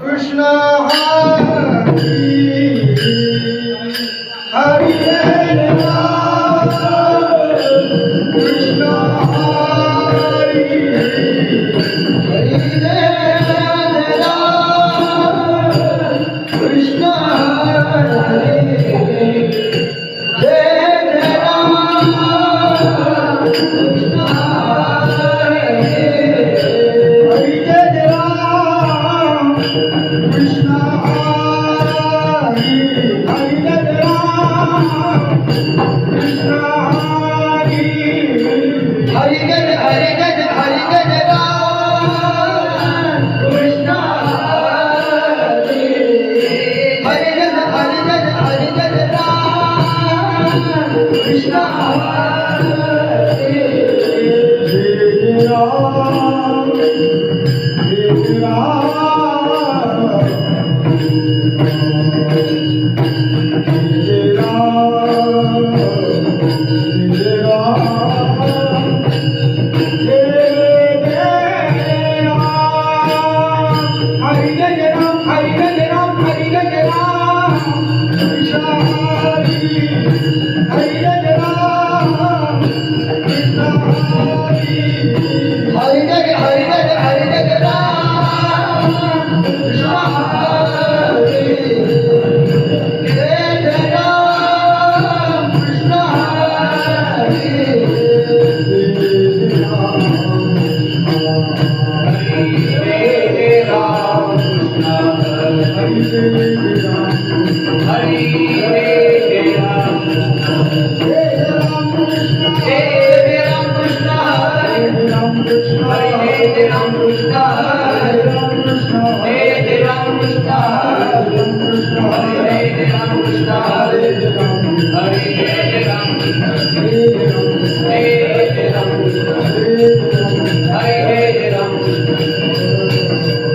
कृष्ण हरी हरे राम कृष्ण हरी हरी जय राम कृष्ण हरी जय राम कृष्ण हरी जय राम कृष्ण हरी हरी जय राम कृष्ण हरी हरि जय हरि जय हरि जय राम कृष्ण हरी हरि जय हरि जय हरि जय राम कृष्ण हरी जय राम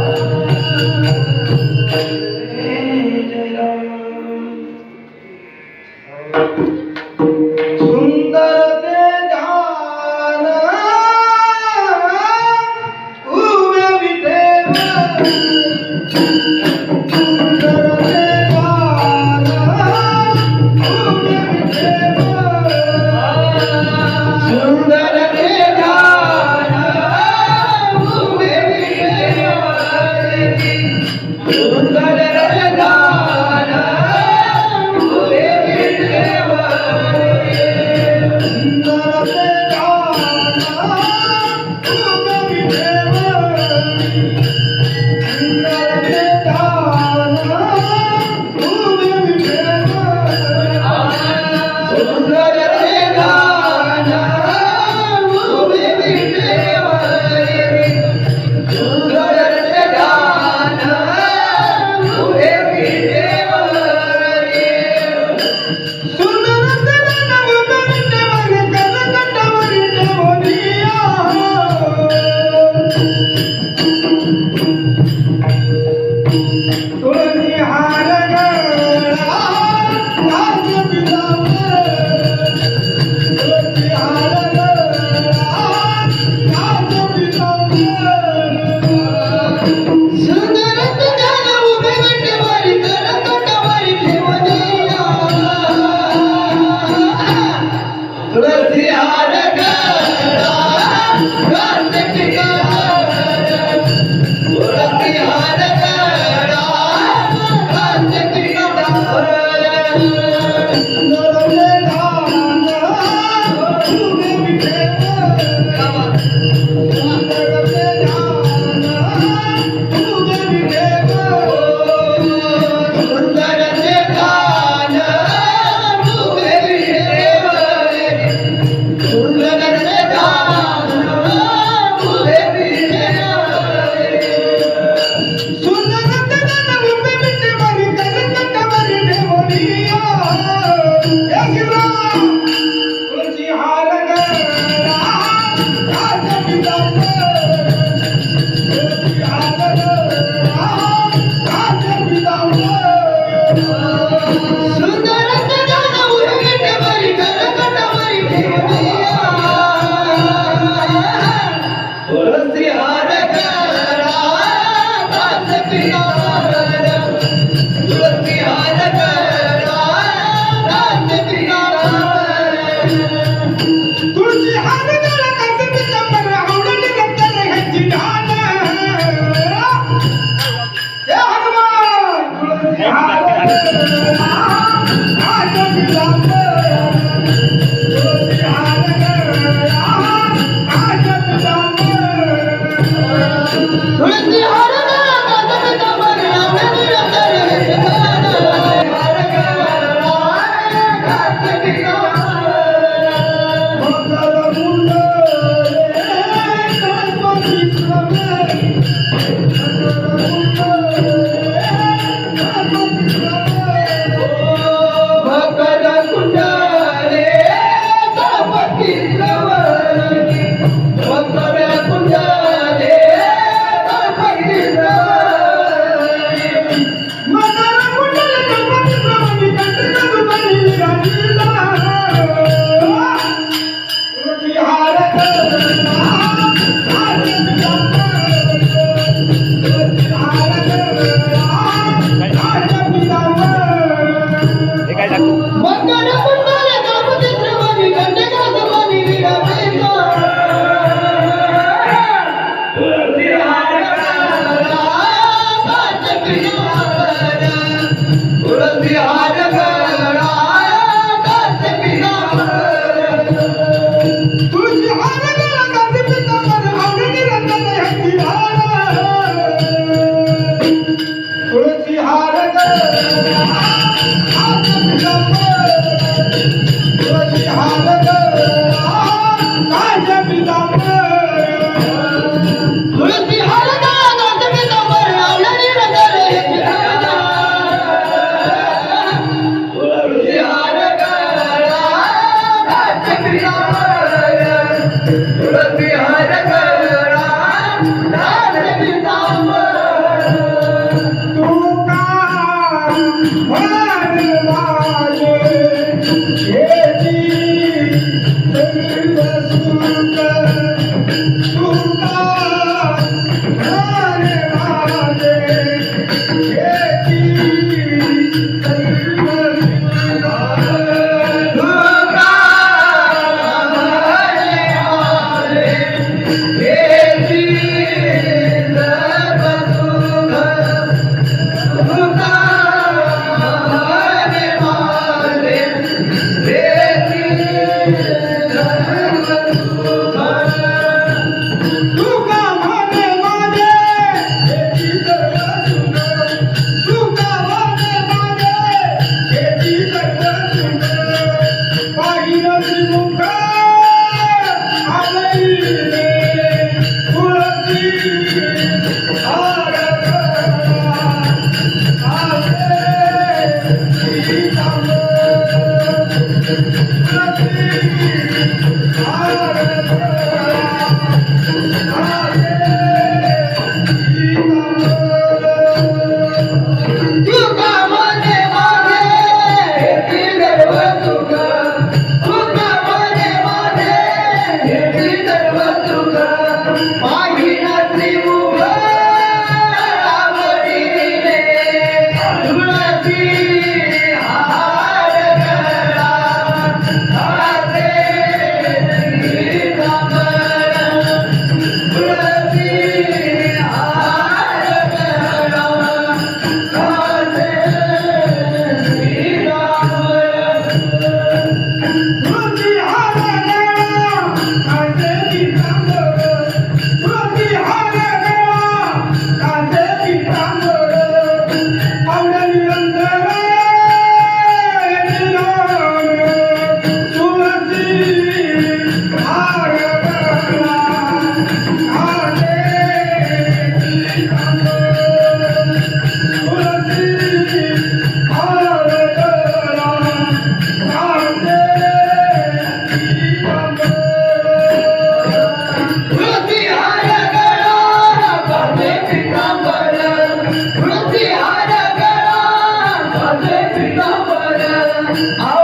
जय सुंदर सजाना उलगट बरी करकट बरी ठेवलिया तुळसी हार करा दास पिनावर तुळसी हार करा दास पिनावर तुळशी हार करा दास पिनावर आवडली रंतर ह्याची ढाल हे हनुमान तुळशी हार करा दास पिनावर तुळशी हार करा दास पिनावर तुळसी हार करा दास पिनावर आवडली रंतर ह्याची ढाल हार करा दास पिनावर मंगल मुंडले गणपती प्रभे मकर कुंडले गणपती श्रवणी मकर कुंडले गणपती श्रवणी मकर कुंडल गणपती प्रभे कंठगुपती विराजिला तुळशी हार करा दास पिनावर तुळशी हार करा दास पिनावर मकर कुंडले गणपती श्रवणी कंठगुपती विराजिला तुळसी हार करा दास पिनावर तुळसी हार करा दास पिनावर तुळशी हार करा दास पिनावर आवडली रंतर ह्याची ढाल तुळशी हार करा दास पिनावर तुळशी हार करा दास पिनावर तुळसी हार करा दास पिनावर आवडली रंतर ह्याची ढाल तुळसी हार करा दास पिनावर तुळसी हार करा दास पिनावर तुका म्हणवाजे हेची आ